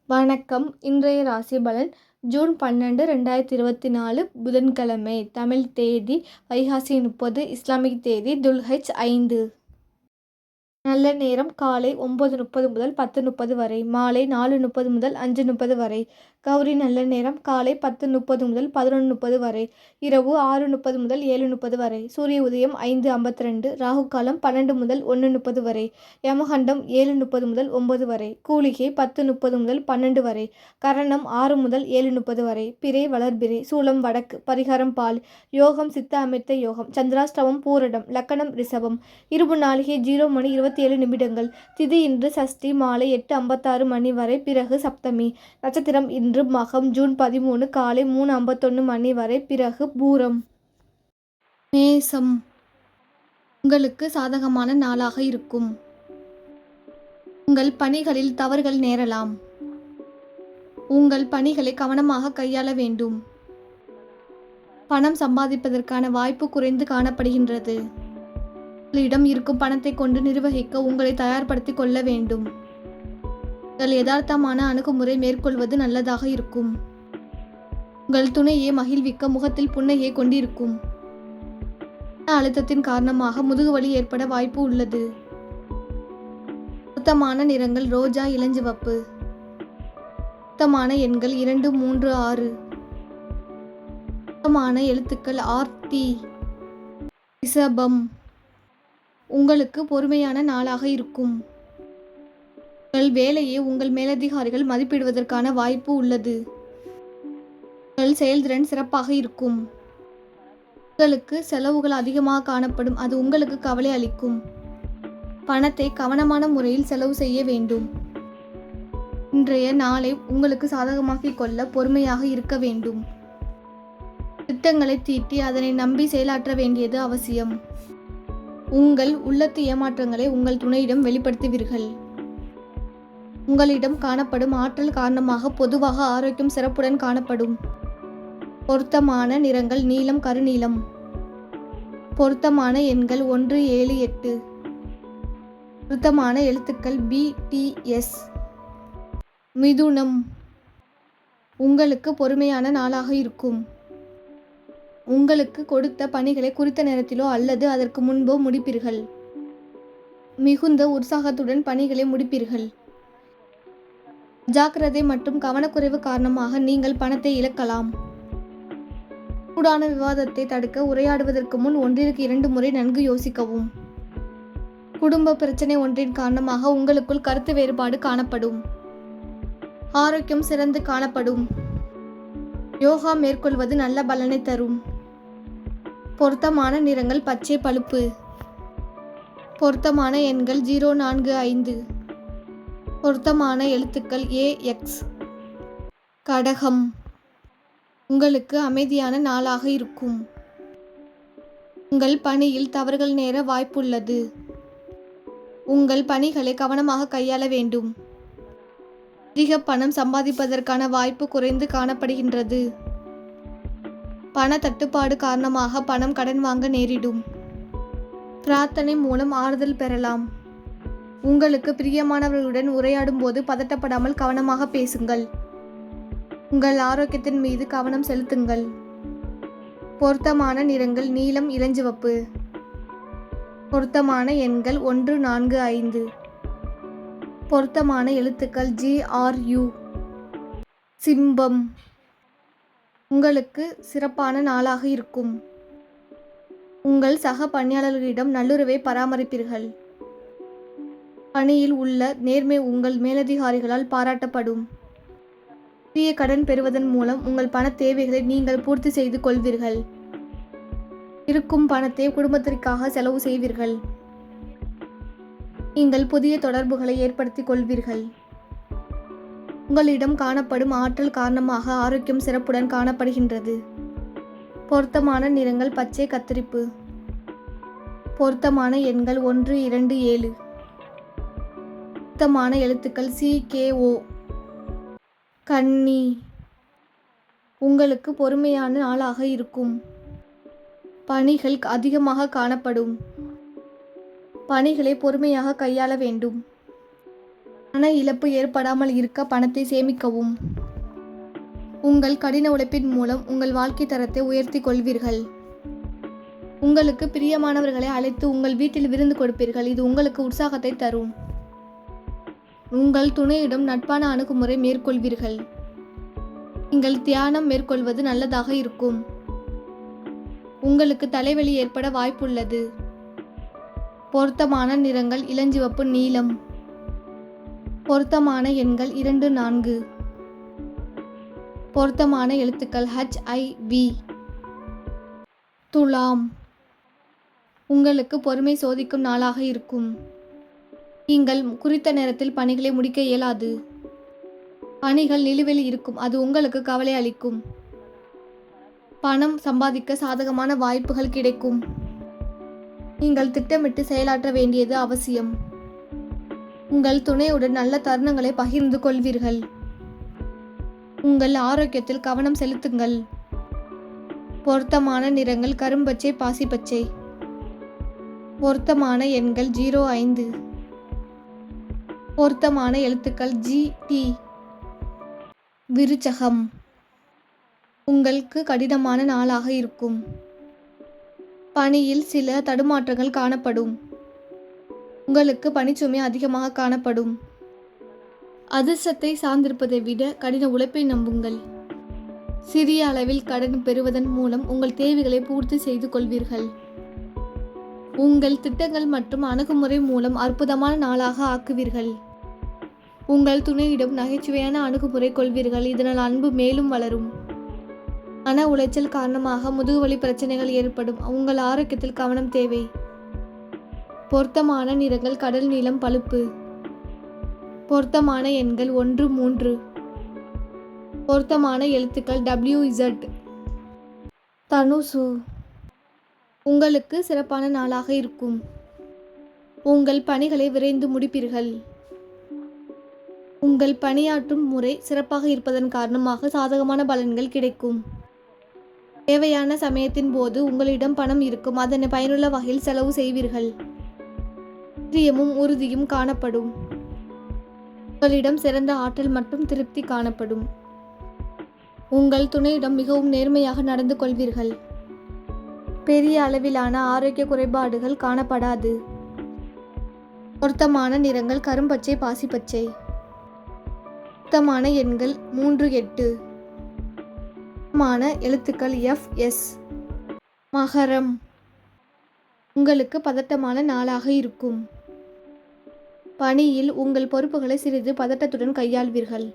வணக்கம். இன்றைய ராசி பலன் ஜூன் 12, 2024 புதன்கிழமை. தமிழ் தேதி வைகாசி 30, இஸ்லாமிக் தேதி துல்ஹஜ் 5. நல்ல நேரம் காலை 9:30 முதல் 10:30 வரை, மாலை 4:30 முதல் 5:30 வரை. கௌரி நல்ல நேரம் காலை 10:30 முதல் 11:30 வரை, இரவு 6:30 முதல் 7:30 வரை. சூரிய உதயம் 5:52, ராகு காலம் 12 முதல் 1:30 வரை, யமகண்டம் 7:30 முதல் 9 வரை, கூலிகை 10:30 முதல் 12 வரை, கரணம் 6 முதல் 7:30 வரை, பிறை வளர்பிறை, சூலம் வடக்கு, பரிகாரம் பால், யோகம் சித்த அமிர்த யோகம், சந்திராஷ்டமம் பூரடம், லக்கணம் ரிஷபம், இருபு நாளிகை 0 மணி 27 நிமிடங்கள், திதி இன்று சஷ்டி மாலை 8:56 மணி வரை, பிறகு சப்தமி, நட்சத்திரம் இன்று மகம், ஜூன் 13 காலை 3:51 மணி வரை, பிறகு பூரம். மேசம், உங்களுக்கு சாதகமான நாளாக இருக்கும். உங்கள் பணிகளில் தவறுகள் நேரலாம். உங்கள் பணிகளை கவனமாக கையாள வேண்டும். பணம் சம்பாதிப்பதற்கான வாய்ப்பு குறைந்து காணப்படுகின்றது. உங்களிடம் இருக்கும் பணத்தை கொண்டு நிர்வகிக்க உங்களை தயார்படுத்திக் கொள்ள வேண்டும். உங்கள் யதார்த்தமான அணுகுமுறை மேற்கொள்வது நல்லதாக இருக்கும். உங்கள் துணையை மகிழ்விக்க முகத்தில் புன்னகையை கொண்டிருக்கும். மன அழுத்தத்தின் காரணமாக முதுகுவலி ஏற்பட வாய்ப்பு உள்ளது. பொருத்தமான நிறங்கள் ரோஜா, இளஞ்சிவப்பு. பொருத்தமான எண்கள் 2, 3, 6. பொருத்தமான எழுத்துக்கள் RT. ரிஷபம், உங்களுக்கு பொறுமையான நாளாக இருக்கும். உங்கள் வேலையை உங்கள் மேலதிகாரிகள் மதிப்பிடுவதற்கான வாய்ப்பு உள்ளது. உங்கள் செயல்திறன் சிறப்பாக இருக்கும். உங்களுக்கு செலவுகள் அதிகமாக காணப்படும், அது உங்களுக்கு கவலை அளிக்கும். பணத்தை கவனமான முறையில் செலவு செய்ய வேண்டும். இன்றைய நாளை உங்களுக்கு சாதகமாக்கிக் கொள்ள பொறுமையாக இருக்க வேண்டும். திட்டங்களை தீட்டி அதனை நம்பி செயலாற்ற வேண்டியது அவசியம். உங்கள் உள்ளத்து ஏமாற்றங்களை உங்கள் துணையிடம் வெளிப்படுத்துவீர்கள். உங்களிடம் காணப்படும் ஆற்றல் காரணமாக பொதுவாக ஆரோக்கியம் சிறப்புடன் காணப்படும். பொருத்தமான நிறங்கள் நீலம், கருநீலம். பொருத்தமான எண்கள் 1, 7, 8. பொருத்தமான எழுத்துக்கள் BTS. மிதுனம், உங்களுக்கு பொறுமையான நாளாக இருக்கும். உங்களுக்கு கொடுத்த பணிகளை குறித்த நேரத்திலோ அல்லது அதற்கு முன்போ முடிப்பீர்கள். மிகுந்த உற்சாகத்துடன் பணிகளை முடிப்பீர்கள். ஜாக்கிரதை மற்றும் கவனக்குறைவு காரணமாக நீங்கள் பணத்தை இழக்கலாம். சூடான விவாதத்தை தடுக்க உரையாடுவதற்கு முன் 1ற்கு 2 முறை நன்கு யோசிக்கவும். குடும்ப பிரச்சனை ஒன்றின் காரணமாக உங்களுக்குள் கருத்து வேறுபாடு காணப்படும். ஆரோக்கியம் சிறந்து காணப்படும். யோகா மேற்கொள்வது நல்ல பலனை தரும். பொருத்தமான நிறங்கள் பச்சை, பழுப்பு. பொருத்தமான எண்கள் 0, 4, 5. பொருத்தமான எழுத்துக்கள் AX. கடகம், உங்களுக்கு அமைதியான நாளாக இருக்கும். உங்கள் பணியில் தவறுகள் நேர வாய்ப்புள்ளது. உங்கள் பணிகளை கவனமாக கையாள வேண்டும். அதிக பணம் சம்பாதிப்பதற்கான வாய்ப்பு குறைந்து காணப்படுகின்றது. பண தட்டுப்பாடு காரணமாக பணம் கடன் வாங்க நேரிடும். பிரார்த்தனை மூலம் ஆறுதல் பெறலாம். உங்களுக்கு பிரியமானவர்களுடன் உரையாடும் போது பதட்டப்படாமல் கவனமாக பேசுங்கள். உங்கள் ஆரோக்கியத்தின் மீது கவனம் செலுத்துங்கள். பொருத்தமான நிறங்கள் நீலம், இளஞ்சிவப்பு. பொருத்தமான எண்கள் 1, 4, 5. பொருத்தமான எழுத்துக்கள் GRU. சிம்பம், உங்களுக்கு சிறப்பான நாளாக இருக்கும். உங்கள் சக பணியாளர்களிடம் நல்லுறவை பராமரிப்பீர்கள். பணியில் உள்ள நேர்மை உங்கள் மேலதிகாரிகளால் பாராட்டப்படும். புதிய கடன் பெறுவதன் மூலம் உங்கள் பண தேவைகளை நீங்கள் பூர்த்தி செய்து கொள்வீர்கள். இருக்கும் பணத்தை குடும்பத்திற்காக செலவு செய்வீர்கள். நீங்கள் புதிய தொடர்புகளை ஏற்படுத்திக் கொள்வீர்கள். உங்களிடம் காணப்படும் ஆற்றல் காரணமாக ஆரோக்கியம் சிறப்புடன் காணப்படுகின்றது. பொருத்தமான நிறங்கள் பச்சை, கத்தரிப்பு. பொருத்தமான எண்கள் 1, 2, 7. பொருத்தமான எழுத்துக்கள் CKO. கன்னி, உங்களுக்கு பொறுமையான நாளாக இருக்கும். பணிகள் அதிகமாக காணப்படும். பணிகளை பொறுமையாக கையாள வேண்டும். பண இழப்பு ஏற்படாமல் இருக்க பணத்தை சேமிக்கவும். உங்கள் கடின உழைப்பின் மூலம் உங்கள் வாழ்க்கை தரத்தை உயர்த்தி கொள்வீர்கள். உங்களுக்கு பிரியமானவர்களை அழைத்து உங்கள் வீட்டில் விருந்து கொடுப்பீர்கள். இது உங்களுக்கு உற்சாகத்தை தரும். உங்கள் துணையிடம் நட்பான அணுகுமுறை மேற்கொள்வீர்கள். நீங்கள் தியானம் மேற்கொள்வது நல்லதாக இருக்கும். உங்களுக்கு தலைவலி ஏற்பட வாய்ப்புள்ளது. பொருத்தமான நிறங்கள் இளஞ்சிவப்பு, நீலம். பொருத்தமான எண்கள் 2, 4. பொருத்தமான எழுத்துக்கள் HIV. துலாம். உங்களுக்கு பொறுமை சோதிக்கும் நாளாக இருக்கும். நீங்கள் குறித்த நேரத்தில் பணிகளை முடிக்க இயலாது. பணிகள் நிலுவையில் இருக்கும். அது உங்களுக்கு கவலை அளிக்கும். பணம் சம்பாதிக்க சாதகமான வாய்ப்புகள் கிடைக்கும். நீங்கள் திட்டமிட்டு செயலாற்ற வேண்டியது அவசியம். உங்கள் துணையுடன் நல்ல தருணங்களை பகிர்ந்து கொள்வீர்கள். உங்கள் ஆரோக்கியத்தில் கவனம் செலுத்துங்கள். பொருத்தமான நிறங்கள் கரும்பச்சை, பாசிப்பச்சை. பொருத்தமான எண்கள் 0, 5. பொருத்தமான எழுத்துக்கள் GT. விருச்சகம். உங்களுக்கு கடினமான நாளாக இருக்கும். பணியில் சில தடுமாற்றங்கள் காணப்படும். உங்களுக்கு பணிச்சுமை அதிகமாக காணப்படும். அதிர்ஷ்டத்தை சார்ந்திருப்பதை விட கடின உழைப்பை நம்புங்கள். சிறிய அளவில் கடன் பெறுவதன் மூலம் உங்கள் தேவைகளை பூர்த்தி செய்து கொள்வீர்கள். உங்கள் திட்டங்கள் மற்றும் அணுகுமுறை மூலம் அற்புதமான நாளாக ஆக்குவீர்கள். உங்கள் துணையிடம் நகைச்சுவையான அணுகுமுறை கொள்வீர்கள். இதனால் அன்பு மேலும் வளரும். மன உளைச்சல் காரணமாக முதுகுவலி பிரச்சனைகள் ஏற்படும். உங்கள் ஆரோக்கியத்தில் கவனம் தேவை. பொருத்தமான நிறங்கள் கடல் நீலம், பழுப்பு. பொருத்தமான எண்கள் 1, 3. பொருத்தமான எழுத்துக்கள் WZ. தனுசு. உங்களுக்கு சிறப்பான நாளாக இருக்கும். உங்கள் பணிகளை விரைந்து முடிப்பீர்கள். உங்கள் பணியாற்றும் முறை சிறப்பாக இருப்பதன் காரணமாக சாதகமான பலன்கள் கிடைக்கும். தேவையான சமயத்தின் போது உங்களிடம் பணம் இருக்கும். அதனை பயனுள்ள வகையில் செலவு செய்வீர்கள். தைரியமும் உறுதியும் காணப்படும். உங்களிடம் சிறந்த ஆற்றல் மற்றும் திருப்தி காணப்படும். உங்கள் துணையிடம் மிகவும் நேர்மையாக நடந்து கொள்வீர்கள். பெரிய அளவிலான ஆரோக்கிய குறைபாடுகள் காணப்படாது. பொருத்தமான நிறங்கள் கரும்பச்சை, பாசிப்பச்சை. பொருத்தமான எண்கள் 3, 8. பொருத்தமான எழுத்துக்கள் FS. மகரம். உங்களுக்கு பதட்டமான நாளாக இருக்கும். பணியில் உங்கள் பொறுப்புகளை சிறிது பதட்டத்துடன் கையாள்வீர்கள்.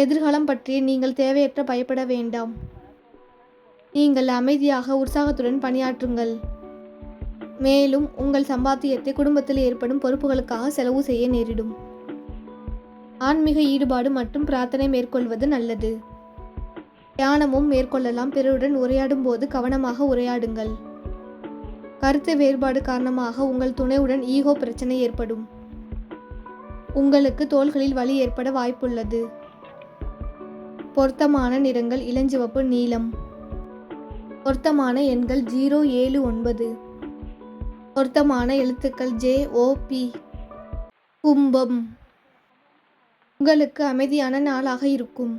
எதிர்காலம் பற்றி நீங்கள் தேவையற்ற பயப்பட வேண்டாம். நீங்கள் அமைதியாக உற்சாகத்துடன் பணியாற்றுங்கள். மேலும் உங்கள் சம்பாத்தியத்தை குடும்பத்தில் ஏற்படும் பொறுப்புகளுக்காக செலவு செய்ய நேரிடும். ஆன்மீக ஈடுபாடு மற்றும் பிரார்த்தனை மேற்கொள்வது நல்லது. தியானமும் மேற்கொள்ளலாம். பிறருடன் உரையாடும் போது கவனமாக உரையாடுங்கள். கருத்து வேறுபாடு காரணமாக உங்கள் துணையுடன் ஈகோ பிரச்சனை ஏற்படும். உங்களுக்கு தோள்களில் வலி ஏற்பட வாய்ப்புள்ளது. பொருத்தமான நிறங்கள் இளஞ்சிவப்பு, நீலம். பொருத்தமான எண்கள் 0, 7, 9. பொருத்தமான எழுத்துக்கள் JOP. கும்பம். உங்களுக்கு அமைதியான நாளாக இருக்கும்.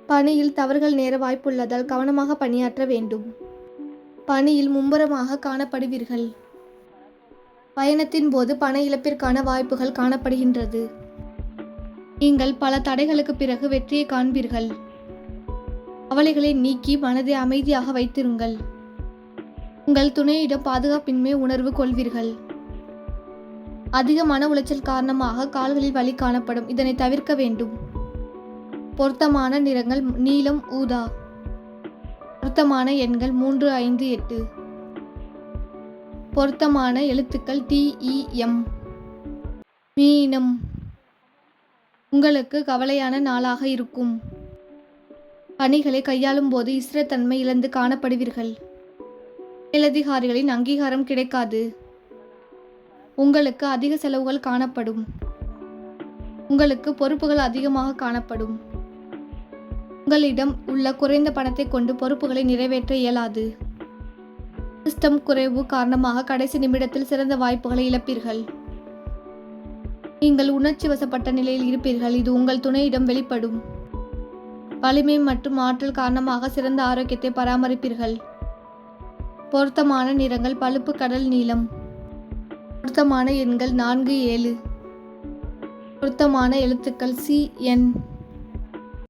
பணியில் தவறுகள் நேர வாய்ப்புள்ளதால் கவனமாக பணியாற்ற வேண்டும். பணியில் மும்முரமாக காணப்படுவீர்கள். பயணத்தின் போது பண இழப்பிற்கான வாய்ப்புகள் காணப்படுகின்றது. நீங்கள் பல தடைகளுக்கு பிறகு வெற்றியை காண்பீர்கள். கவலைகளை நீக்கி மனதை அமைதியாக வைத்திருங்கள். உங்கள் துணையிடம் பாதுகாப்பின்மை உணர்வு கொள்வீர்கள். அதிக மன உளைச்சல் காரணமாக கால்களில் வலி காணப்படும். இதனை தவிர்க்க வேண்டும். பொருத்தமான நிறங்கள் நீலம், ஊதா. பொருத்தமான எண்கள் 3, 5, 8. பொருத்தமான எழுத்துக்கள் TEM. மீனம். உங்களுக்கு கவலையான நாளாக இருக்கும். பணிகளை கையாளும் போது ஸ்திரத்தன்மை இழந்து காணப்படுவீர்கள். மேலதிகாரிகளின் அங்கீகாரம் கிடைக்காது. உங்களுக்கு அதிக செலவுகள் காணப்படும். உங்களுக்கு பொறுப்புகள் அதிகமாக காணப்படும். உங்களிடம் உள்ள குறைந்த பணத்தை கொண்டு பொறுப்புகளை நிறைவேற்ற இயலாது. சிஸ்டம் குறைவு காரணமாக கடைசி நிமிடத்தில் சிறந்த வாய்ப்புகளை இழப்பீர்கள். நீங்கள் உணர்ச்சி வசப்பட்ட நிலையில் இருப்பீர்கள். இது உங்கள் துணையிடம் வெளிப்படும். வலிமை மற்றும் ஆற்றல் காரணமாக சிறந்த ஆரோக்கியத்தை பராமரிப்பீர்கள். பொருத்தமான நிறங்கள் பழுப்பு கடல் நீலம். பொருத்தமான எண்கள் 4, 7. பொருத்தமான எழுத்துக்கள் CN.